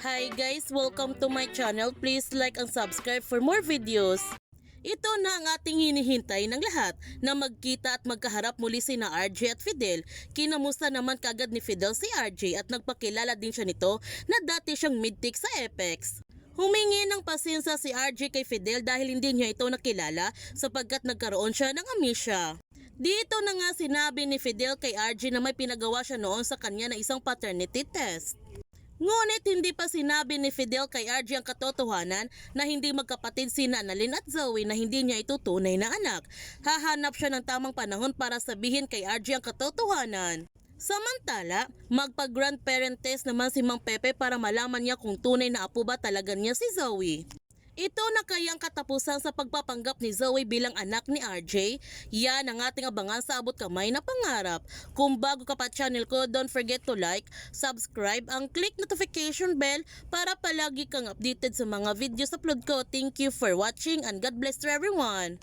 Hi guys! Welcome to my channel. Please like and subscribe for more videos. Ito na ang ating hinihintay ng lahat na magkita at magkaharap muli sina RJ at Fidel. Kinamusta naman kagad ni Fidel si RJ at nagpakilala din siya nito na dati siyang midtik sa Apex. Humingi ng pasensya si RJ kay Fidel dahil hindi niya ito nakilala sapagkat nagkaroon siya ng amnesia. Dito na nga sinabi ni Fidel kay RJ na may pinagawa siya noon sa kanya na isang paternity test. Ngunit hindi pa sinabi ni Fidel kay RJ ang katotohanan na hindi magkapatid sina Annalyn at Zoe na hindi niya ito tunay na anak. Hahanap siya ng tamang panahon para sabihin kay RJ ang katotohanan. Samantala, magpa-grandparent test naman si Mang Pepe para malaman niya kung tunay na apo ba talaga niya si Zoe. Ito na kayang katapusan sa pagpapanggap ni Zoe bilang anak ni RJ? Yan ang ating abangan sa abot kamay na pangarap. Kung bago ka pa channel ko, don't forget to like, subscribe, and click notification bell para palagi kang updated sa mga videos upload ko. Thank you for watching and God bless to everyone.